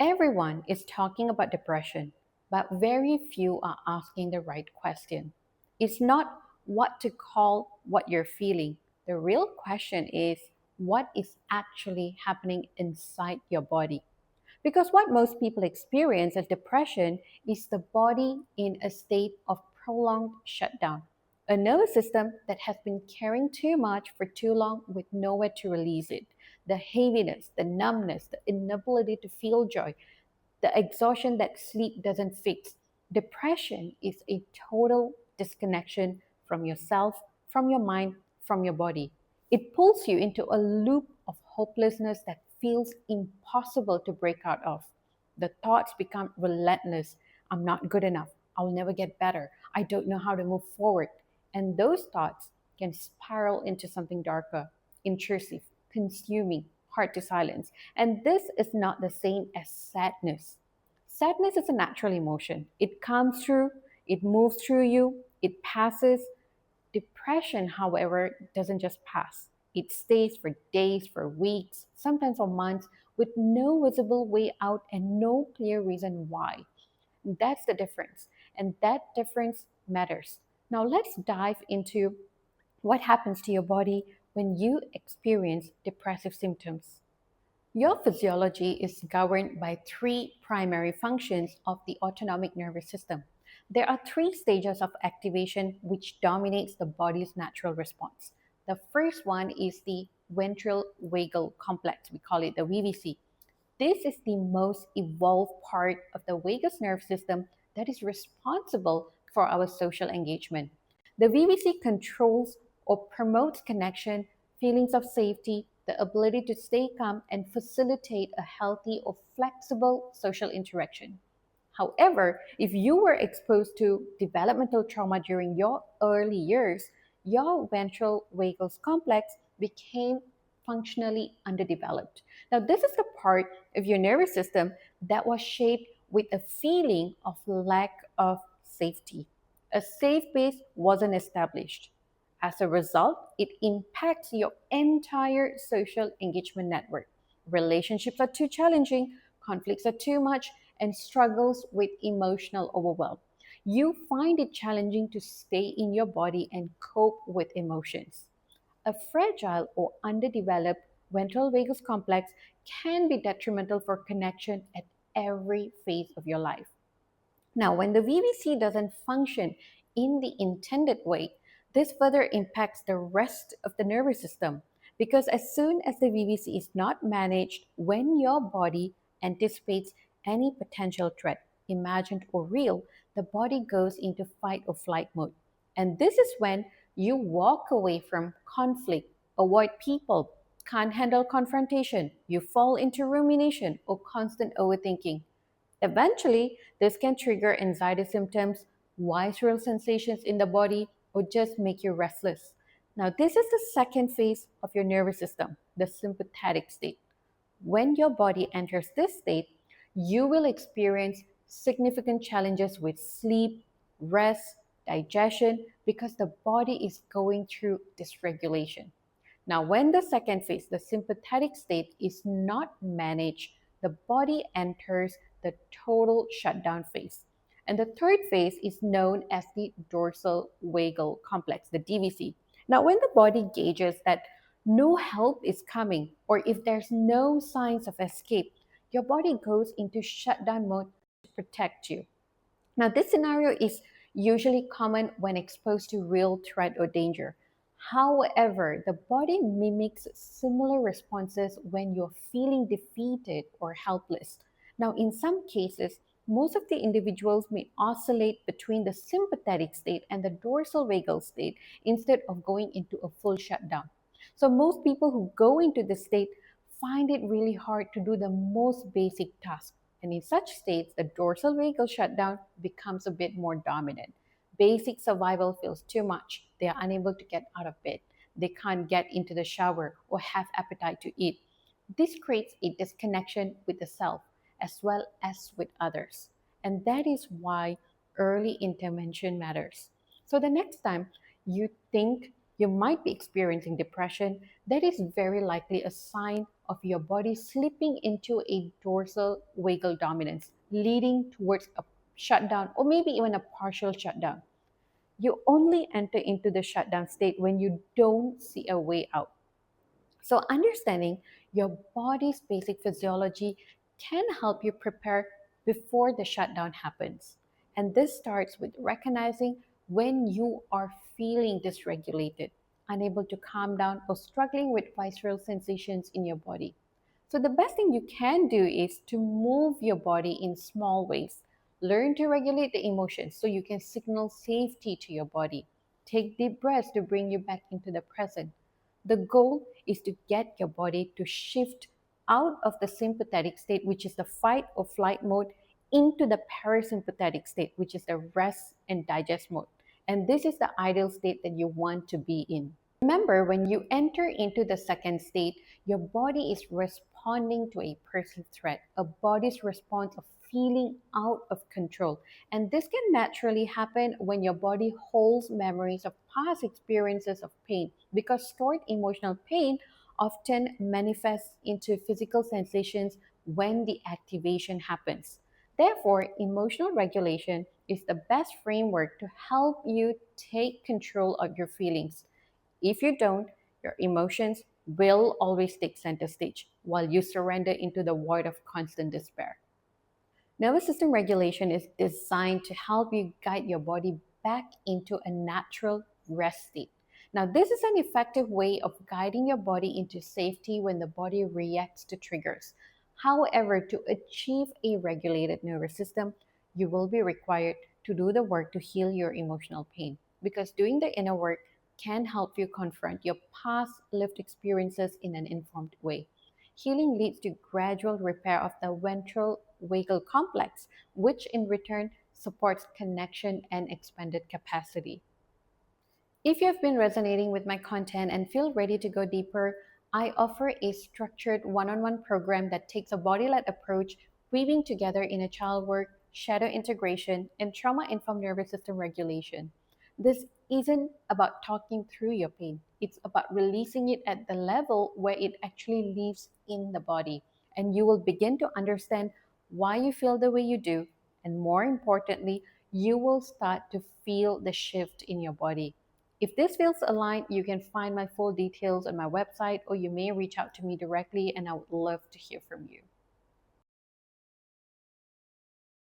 Everyone is talking about depression, but very few are asking the right question. It's not what to call what you're feeling. The real question is what is actually happening inside your body. Because what most people experience as depression is the body in a state of prolonged shutdown, a nervous system that has been carrying too much for too long with nowhere to release it. The heaviness, the numbness, the inability to feel joy, the exhaustion that sleep doesn't fix. Depression is a total disconnection from yourself, from your mind, from your body. It pulls you into a loop of hopelessness that feels impossible to break out of. The thoughts become relentless. I'm not good enough. I'll never get better. I don't know how to move forward. And those thoughts can spiral into something darker, intrusive, consuming, hard to silence. And this is not the same as sadness. Sadness is a natural emotion. It comes through, it moves through you, it passes. Depression, however, doesn't just pass. It stays for days, for weeks, sometimes for months, with no visible way out and no clear reason why. That's the difference. And that difference matters. Now, let's dive into what happens to your body when you experience depressive symptoms. Your physiology is governed by three primary functions of the autonomic nervous system. There are three stages of activation which dominates the body's natural response. The first one is the ventral vagal complex. We call it the VVC. This is the most evolved part of the vagus nerve system that is responsible for our social engagement. The VVC controls or promotes connection, feelings of safety, the ability to stay calm, and facilitate a healthy or flexible social interaction. However, if you were exposed to developmental trauma during your early years, your ventral vagus complex became functionally underdeveloped. Now, this is the part of your nervous system that was shaped with a feeling of lack of safety. A safe base wasn't established. As a result, it impacts your entire social engagement network. Relationships are too challenging, conflicts are too much, and struggles with emotional overwhelm. You find it challenging to stay in your body and cope with emotions. A fragile or underdeveloped ventral vagus complex can be detrimental for connection at every phase of your life. Now, when the VVC doesn't function in the intended way, this further impacts the rest of the nervous system because as soon as the VVC is not managed, when your body anticipates any potential threat, imagined or real, the body goes into fight or flight mode. And this is when you walk away from conflict, avoid people, can't handle confrontation, you fall into rumination or constant overthinking. Eventually, this can trigger anxiety symptoms, visceral sensations in the body, or just make you restless. Now, this is the second phase of your nervous system, the sympathetic state. When your body enters this state, you will experience significant challenges with sleep, rest, digestion, because the body is going through dysregulation. Now, when the second phase, the sympathetic state, is not managed, the body enters the total shutdown phase. And the third phase is known as the dorsal vagal complex, the DVC. Now, when the body gauges that no help is coming, or if there's no signs of escape, your body goes into shutdown mode to protect you. Now, this scenario is usually common when exposed to real threat or danger. However, the body mimics similar responses when you're feeling defeated or helpless. Now, in some cases, most of the individuals may oscillate between the sympathetic state and the dorsal vagal state instead of going into a full shutdown. So, most people who go into this state find it really hard to do the most basic tasks. And in such states, the dorsal vagal shutdown becomes a bit more dominant. Basic survival feels too much. They are unable to get out of bed. They can't get into the shower or have appetite to eat. This creates a disconnection with the self as well as with others. And that is why early intervention matters. So the next time you think You might be experiencing depression. That is very likely a sign of your body slipping into a dorsal vagal dominance, leading towards a shutdown or maybe even a partial shutdown. You only enter into the shutdown state when you don't see a way out. So, understanding your body's basic physiology can help you prepare before the shutdown happens. And this starts with recognizing when you are feeling dysregulated, unable to calm down, or struggling with visceral sensations in your body. So, the best thing you can do is to move your body in small ways. Learn to regulate the emotions so you can signal safety to your body. Take deep breaths to bring you back into the present. The goal is to get your body to shift out of the sympathetic state, which is the fight or flight mode, into the parasympathetic state, which is the rest and digest mode. And this is the ideal state that you want to be in. Remember, when you enter into the second state, your body is responding to a perceived threat, a body's response of feeling out of control. And this can naturally happen when your body holds memories of past experiences of pain, because stored emotional pain often manifests into physical sensations when the activation happens. Therefore, emotional regulation is the best framework to help you take control of your feelings. If you don't, your emotions will always take center stage while you surrender into the void of constant despair. Nervous system regulation is designed to help you guide your body back into a natural rest state. Now, this is an effective way of guiding your body into safety when the body reacts to triggers. However, to achieve a regulated nervous system, you will be required to do the work to heal your emotional pain, because doing the inner work can help you confront your past lived experiences in an informed way. Healing leads to gradual repair of the ventral vagal complex, which in return supports connection and expanded capacity. If you have been resonating with my content and feel ready to go deeper, I offer a structured one on one program that takes a body led approach, weaving together inner child work, shadow integration, and trauma informed nervous system regulation. This isn't about talking through your pain, it's about releasing it at the level where it actually lives in the body. And you will begin to understand why you feel the way you do, and more importantly, you will start to feel the shift in your body. If this feels aligned, you can find my full details on my website, or you may reach out to me directly, and I would love to hear from you.